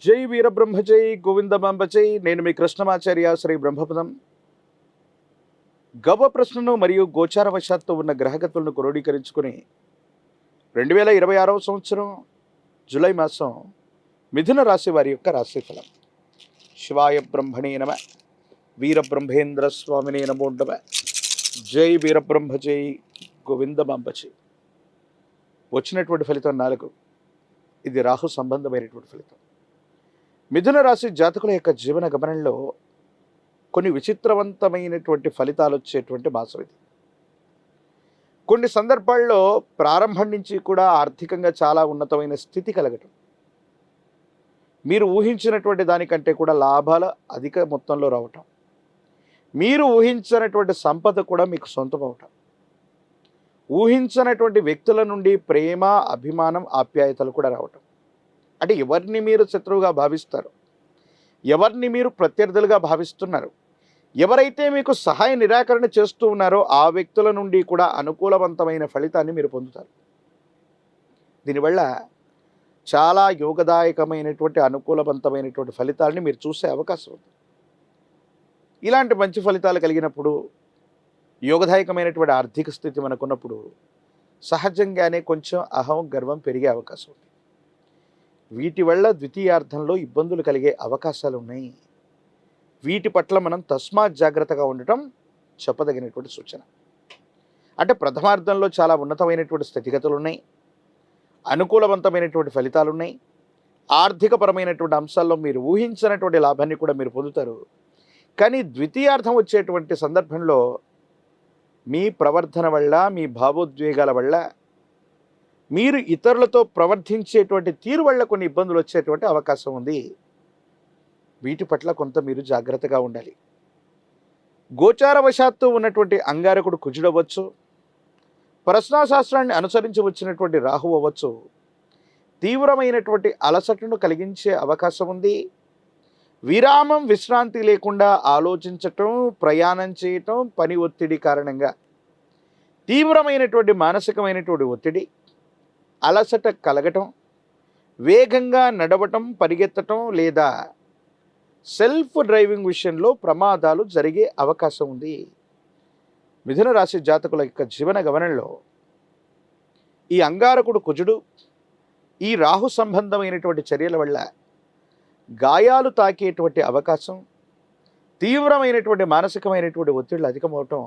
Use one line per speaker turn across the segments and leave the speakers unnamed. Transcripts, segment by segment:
జై వీరబ్రహ్మ జై గోవిందమాంబ జై. నేను మీ కృష్ణమాచార్య శ్రీ బ్రహ్మపదం. గవ ప్రశ్నను మరియు గోచారవశాత్తు ఉన్న గ్రహగతులను క్రోడీకరించుకుని 2026వ సంవత్సరం జూలై మాసం మిథున రాశి వారి యొక్క రాశిఫలం. శివాయ బ్రహ్మణే నమ. వీరబ్రహ్మేంద్ర స్వామినే నమో నమ. జై వీరబ్రహ్మ జై గోవిందమాంబ జై. వచ్చినటువంటి ఫలితం 4. ఇది రాహు సంబంధమైనటువంటి ఫలితం. మిథున రాశి జాతకుల యొక్క జీవన గమనంలో కొన్ని విచిత్రవంతమైనటువంటి ఫలితాలు వచ్చేటువంటి మాసం ఇది. కొన్ని సందర్భాల్లో ప్రారంభం నుంచి కూడా ఆర్థికంగా చాలా ఉన్నతమైన స్థితి కలగటం, మీరు ఊహించినటువంటి దానికంటే కూడా లాభాలు అధిక మొత్తంలో రావటం, మీరు ఊహించినటువంటి సంపద కూడా మీకు సొంతం అవటం, ఊహించినటువంటి వ్యక్తుల నుండి ప్రేమ, అభిమానం, ఆప్యాయతలు కూడా రావటం. అంటే ఎవరిని మీరు శత్రువుగా భావిస్తారు, ఎవరిని మీరు ప్రత్యర్థులుగా భావిస్తున్నారు, ఎవరైతే మీకు సహాయ నిరాకరణ చేస్తూ ఉన్నారో ఆ వ్యక్తుల నుండి కూడా అనుకూలవంతమైన ఫలితాన్ని మీరు పొందుతారు. దీనివల్ల చాలా యోగదాయకమైనటువంటి అనుకూలవంతమైనటువంటి ఫలితాలని మీరు చూసే అవకాశం ఉంది. ఇలాంటి మంచి ఫలితాలు కలిగినప్పుడు, యోగదాయకమైనటువంటి ఆర్థిక స్థితి మనకున్నప్పుడు సహజంగానే కొంచెం అహం, గర్వం పెరిగే అవకాశం ఉంది. వీటి వల్ల ద్వితీయార్థంలో ఇబ్బందులు కలిగే అవకాశాలు ఉన్నాయి. వీటి పట్ల మనం తస్మాత్ జాగ్రత్తగా ఉండటం చెప్పదగినటువంటి సూచన. అంటే ప్రథమార్థంలో చాలా ఉన్నతమైనటువంటి స్థితిగతులు ఉన్నాయి, అనుకూలవంతమైనటువంటి ఫలితాలు ఉన్నాయి, ఆర్థికపరమైనటువంటి అంశాల్లో మీరు ఊహించినటువంటి లాభాన్ని కూడా మీరు పొందుతారు. కానీ ద్వితీయార్థం వచ్చేటువంటి సందర్భంలో మీ ప్రవర్తన వల్ల, మీ భావోద్వేగాల వల్ల, మీరు ఇతరులతో ప్రవర్తించేటువంటి తీరు వల్ల కొన్ని ఇబ్బందులు వచ్చేటువంటి అవకాశం ఉంది. వీటి పట్ల కొంత మీరు జాగ్రత్తగా ఉండాలి. గోచారవశాత్తు ఉన్నటువంటి అంగారకుడు కుజుడు అవ్వచ్చు, ప్రశ్నాశాస్త్రాన్ని అనుసరించి వచ్చినటువంటి రాహు అవ్వచ్చు, తీవ్రమైనటువంటి అలసటను కలిగించే అవకాశం ఉంది. విరామం, విశ్రాంతి లేకుండా ఆలోచించటం, ప్రయాణం చేయటం, పని ఒత్తిడి కారణంగా తీవ్రమైనటువంటి మానసికమైనటువంటి ఒత్తిడి, అలసట కలగటం, వేగంగా నడవటం, పరిగెత్తటం లేదా సెల్ఫ్ డ్రైవింగ్ విషయంలో ప్రమాదాలు జరిగే అవకాశం ఉంది. మిథున రాశి జాతకుల యొక్క జీవన గమనంలో ఈ అంగారకుడు కుజుడు, ఈ రాహు సంబంధమైనటువంటి చర్యల వల్ల గాయాలు తాకేటువంటి అవకాశం, తీవ్రమైనటువంటి మానసికమైనటువంటి ఒత్తిళ్లు అధికమవటం,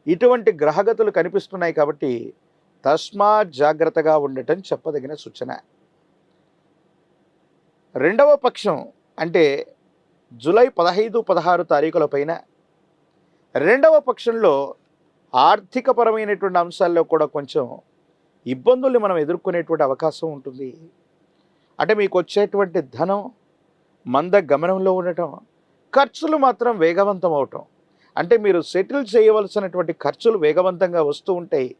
ఇటువంటి గ్రహగతులు కనిపిస్తున్నాయి. కాబట్టి తస్మాత్ జాగ్రత్తగా ఉండటం చెప్పదగిన సూచన. రెండవ పక్షం అంటే జూలై 15, 16 తారీఖుల పైన రెండవ పక్షంలో ఆర్థికపరమైనటువంటి అంశాల్లో కూడా కొంచెం ఇబ్బందుల్ని మనం ఎదుర్కొనేటువంటి అవకాశం ఉంటుంది. అంటే మీకు వచ్చేటువంటి ధనం మంద గమనంలో ఉండటం, ఖర్చులు మాత్రం వేగవంతం అవటం. అంటే మీరు సెటిల్ చేయవలసినటువంటి ఖర్చులు వేగవంతంగా వస్తూ ఉంటాయి,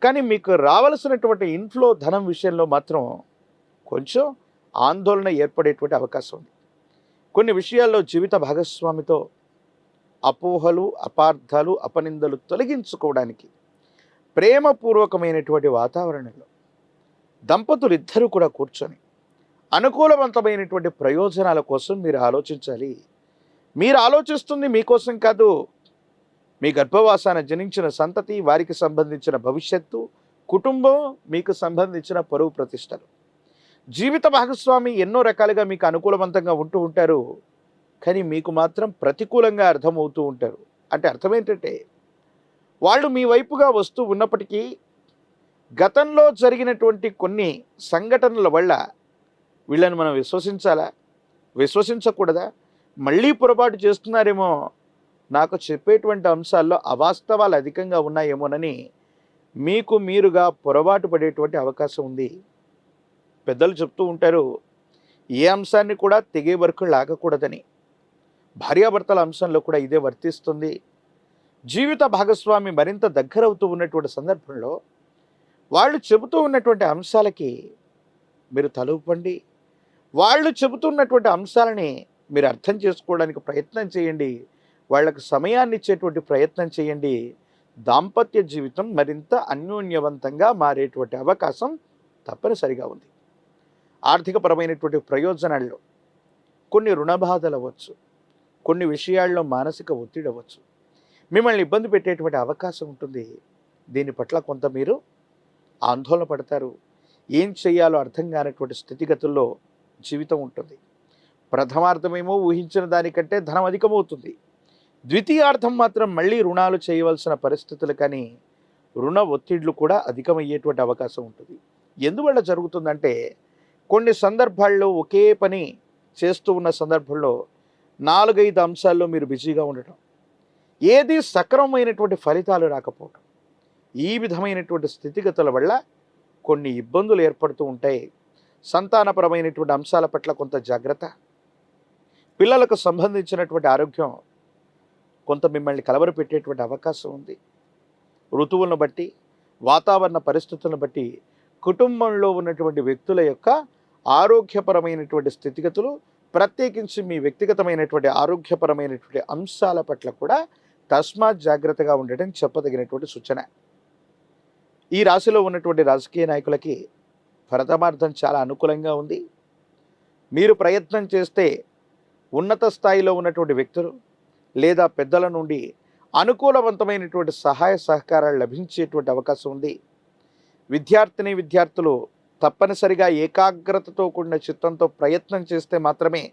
కానీ మీకు రావలసినటువంటి ఇన్ఫ్లో ధనం విషయంలో మాత్రం కొంచెం ఆందోళన ఏర్పడేటువంటి అవకాశం ఉంది. కొన్ని విషయాల్లో జీవిత భాగస్వామితో అపోహలు, అపార్థాలు, అపనిందలు తొలగించుకోవడానికి ప్రేమపూర్వకమైనటువంటి వాతావరణంలో దంపతులు ఇద్దరూ కూడా కూర్చొని అనుకూలవంతమైనటువంటి ప్రయోజనాల కోసం మీరు ఆలోచించాలి. మీరు ఆలోచిస్తుంది మీకోసం కాదు, మీ గర్భవాసాన జనించిన సంతతి, వారికి సంబంధించిన భవిష్యత్తు, కుటుంబం, మీకు సంబంధించిన పరువు ప్రతిష్టలు. జీవిత భాగస్వామి ఎన్నో రకాలుగా మీకు అనుకూలవంతంగా ఉంటూ ఉంటారు, కానీ మీకు మాత్రం ప్రతికూలంగా అర్థమవుతూ ఉంటారు. అంటే అర్థం ఏంటంటే వాళ్ళు మీ వైపుగా వస్తూ ఉన్నప్పటికీ గతంలో జరిగినటువంటి కొన్ని సంఘటనల వల్ల వీళ్ళని మనం విశ్వసించాలా, విశ్వసించకూడదా, మళ్ళీ పొరపాటు చేస్తున్నారేమో, నాకు చెప్పేటువంటి అంశాల్లో అవాస్తవాలు అధికంగా ఉన్నాయేమోనని మీకు మీరుగా పొరపాటు పడేటువంటి అవకాశం ఉంది. పెద్దలు చెప్తూ ఉంటారు, ఏ అంశాన్ని కూడా తెగే వరకు లాగకూడదని. భార్యాభర్తల అంశంలో కూడా ఇదే వర్తిస్తుంది. జీవిత భాగస్వామి మరింత దగ్గరవుతూ ఉన్నటువంటి సందర్భంలో వాళ్ళు చెబుతూ ఉన్నటువంటి అంశాలకి మీరు తలూపండి. వాళ్ళు చెబుతున్నటువంటి అంశాలని మీరు అర్థం చేసుకోవడానికి ప్రయత్నం చేయండి. వాళ్ళకు సమయాన్ని ఇచ్చేటువంటి ప్రయత్నం చేయండి. దాంపత్య జీవితం మరింత అన్యోన్యవంతంగా మారేటువంటి అవకాశం తప్పనిసరిగా ఉంది. ఆర్థికపరమైనటువంటి ప్రయోజనాల్లో కొన్ని రుణబాధలు అవ్వచ్చు, కొన్ని విషయాల్లో మానసిక ఒత్తిడి అవ్వచ్చు, మిమ్మల్ని ఇబ్బంది పెట్టేటువంటి అవకాశం ఉంటుంది. దీని పట్ల కొంత మీరు ఆందోళన పడతారు. ఏం చేయాలో అర్థం కానటువంటి స్థితిగతుల్లో జీవితం ఉంటుంది. ప్రథమార్థమేమో ఊహించిన దానికంటే ధనం అధికమవుతుంది. ద్వితీయార్థం మాత్రం మళ్ళీ రుణాలు చేయవలసిన పరిస్థితులు కానీ రుణ ఒత్తిళ్లు కూడా అధికమయ్యేటువంటి అవకాశం ఉంటుంది. ఎందువల్ల జరుగుతుందంటే కొన్ని సందర్భాల్లో ఒకే పని చేస్తూ ఉన్న సందర్భంలో 4-5 అంశాల్లో మీరు బిజీగా ఉండటం, ఏది సక్రమమైనటువంటి ఫలితాలు రాకపోవటం, ఈ విధమైనటువంటి స్థితిగతుల వల్ల కొన్ని ఇబ్బందులు ఏర్పడుతూ ఉంటాయి. సంతానపరమైనటువంటి అంశాల పట్ల కొంత జాగ్రత్త, పిల్లలకు సంబంధించినటువంటి ఆరోగ్యం కొంత మిమ్మల్ని కలవరపెట్టేటువంటి అవకాశం ఉంది. ఋతువులను బట్టి, వాతావరణ పరిస్థితులను బట్టి కుటుంబంలో ఉన్నటువంటి వ్యక్తుల యొక్క ఆరోగ్యపరమైనటువంటి స్థితిగతులు, ప్రత్యేకించి మీ వ్యక్తిగతమైనటువంటి ఆరోగ్యపరమైనటువంటి అంశాల పట్ల కూడా తస్మాత్ జాగ్రత్తగా ఉండటం చెప్పదగినటువంటి సూచన. ఈ రాశిలో ఉన్నటువంటి రాజకీయ నాయకులకి ప్రథమార్థం చాలా అనుకూలంగా ఉంది. మీరు ప్రయత్నం చేస్తే ఉన్నత స్థాయిలో ఉన్నటువంటి వ్యక్తులు లేదా పెద్దల నుండి అనుకూలవంతమైనటువంటి సహాయ సహకారాలు లభించేటువంటి అవకాశం ఉంది. విద్యార్థులు తప్పనిసరిగా ఏకాగ్రతతో కూడిన చిత్తంతో ప్రయత్నం చేస్తే మాత్రమే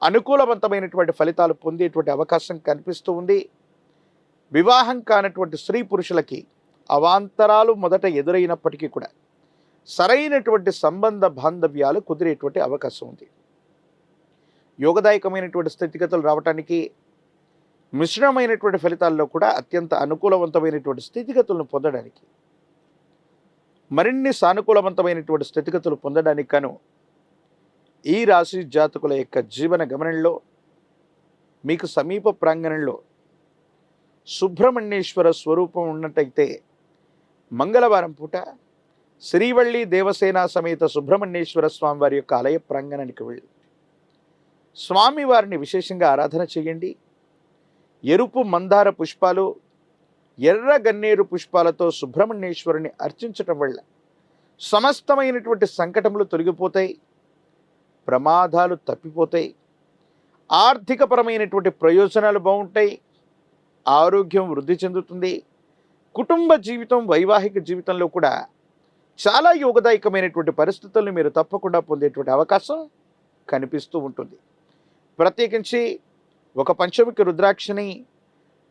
అనుకూలవంతమైనటువంటి ఫలితాలు పొందేటువంటి అవకాశం కనిపిస్తూ ఉంది. వివాహం కానటువంటి స్త్రీ పురుషులకి అవాంతరాలు మొదట ఎదురైనప్పటికీ కూడా సరైనటువంటి సంబంధ బాంధవ్యాలు కుదిరేటువంటి అవకాశం ఉంది. యోగదాయకమైనటువంటి స్థితిగతులు రావటానికి, మిశ్రమైనటువంటి ఫలితాల్లో కూడా అత్యంత అనుకూలవంతమైనటువంటి స్థితిగతులను పొందడానికి, మరిన్ని సానుకూలవంతమైనటువంటి స్థితిగతులు పొందడానికి గాను ఈ రాశి జాతకుల యొక్క జీవన గమనంలో మీకు సమీప ప్రాంగణంలో సుబ్రహ్మణ్యేశ్వర స్వరూపం ఉన్నట్టయితే మంగళవారం పూట శ్రీవల్లి దేవసేన సమేత సుబ్రహ్మణ్యేశ్వర స్వామి వారి యొక్క ఆలయ ప్రాంగణానికి వెళ్ళి స్వామివారిని విశేషంగా ఆరాధన చేయండి. ఎరుపు మందార పుష్పాలు, ఎర్ర గన్నేరు పుష్పాలతో సుబ్రహ్మణ్యేశ్వరుని అర్చించటం వల్ల సమస్తమైనటువంటి సంకటములు తొలగిపోతాయి, ప్రమాదాలు తప్పిపోతాయి, ఆర్థికపరమైనటువంటి ప్రయోజనాలు బాగుంటాయి, ఆరోగ్యం వృద్ధి చెందుతుంది. కుటుంబ జీవితం, వైవాహిక జీవితంలో కూడా చాలా యోగదాయకమైనటువంటి పరిస్థితులను మీరు తప్పకుండా పొందేటువంటి అవకాశం కనిపిస్తూ ఉంటుంది. ప్రత్యేకించి ఒక పంచముఖి రుద్రాక్షని,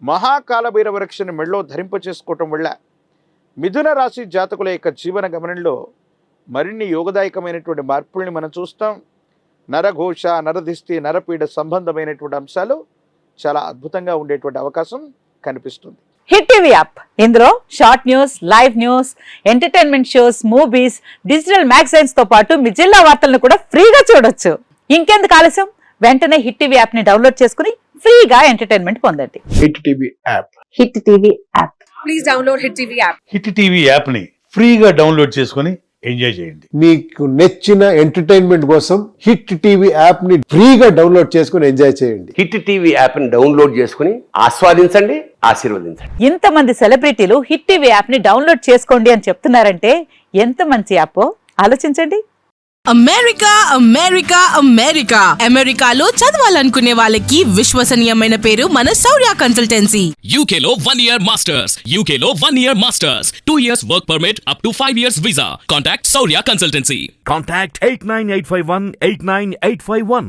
మహాకాలభైరవ వృక్షని మెడలో ధరింపచేసుకోవటం వల్ల మిథున రాశి జాతకుల యొక్క జీవన గమనంలో మరిన్ని యోగదాయకమైనటువంటి మార్పుల్ని మనం చూస్తాం. నరఘోష, నరదిష్టి, నరపీడ సంబంధమైనటువంటి అంశాలు చాలా అద్భుతంగా ఉండేటువంటి అవకాశం కనిపిస్తుంది.
హిట్ టీవీ యాప్, ఇందులో short news, live news, entertainment shows, movies, digital magazines తో పాటు మీ జిల్లా వార్తలను కూడా ఫ్రీగా చూడొచ్చు. ఇంకెందుకు ఆలస్యం, వెంటనే హిట్ టీవీ యాప్ ని డౌన్లోడ్ చేసుకుని ఫ్రీగా ఎంటర్టైన్మెంట్ పొందండి.
Hit TV app,
hit TV app,
please download hit TV app.
Hit TV app ని ఫ్రీగా డౌన్లోడ్ చేసుకుని ఎంజాయ్ చేయండి.
మీకు నచ్చిన ఎంటర్టైన్మెంట్ కోసం హిట్ టీవీ యాప్ ని ఫ్రీగా డౌన్లోడ్ చేసుకుని ఎంజాయ్ చేయండి.
హిట్ టీవీ యాప్ ని డౌన్లోడ్ చేసుకుని ఆస్వాదించండి, ఆశీర్వదించండి.
ఇంతమంది సెలబ్రిటీలు హిట్ టీవీ యాప్ ని డౌన్లోడ్ చేసుకోండి అని చెప్తున్నారంటే ఎంత మంచి యాప్ ఆలోచించండి.
అమెరికా అమెరికా అమెరికా అమెరికాలో చదవాలనుకునే వాళ్ళకి విశ్వసనీయమైన పేరు మన శౌర్య కన్సల్టెన్సీ.
UK లో 1 year masters, UK లో 1 year masters, 2 years work permit up to 5 years visa. Contact Saurya Consultancy.
Contact 89851 89851.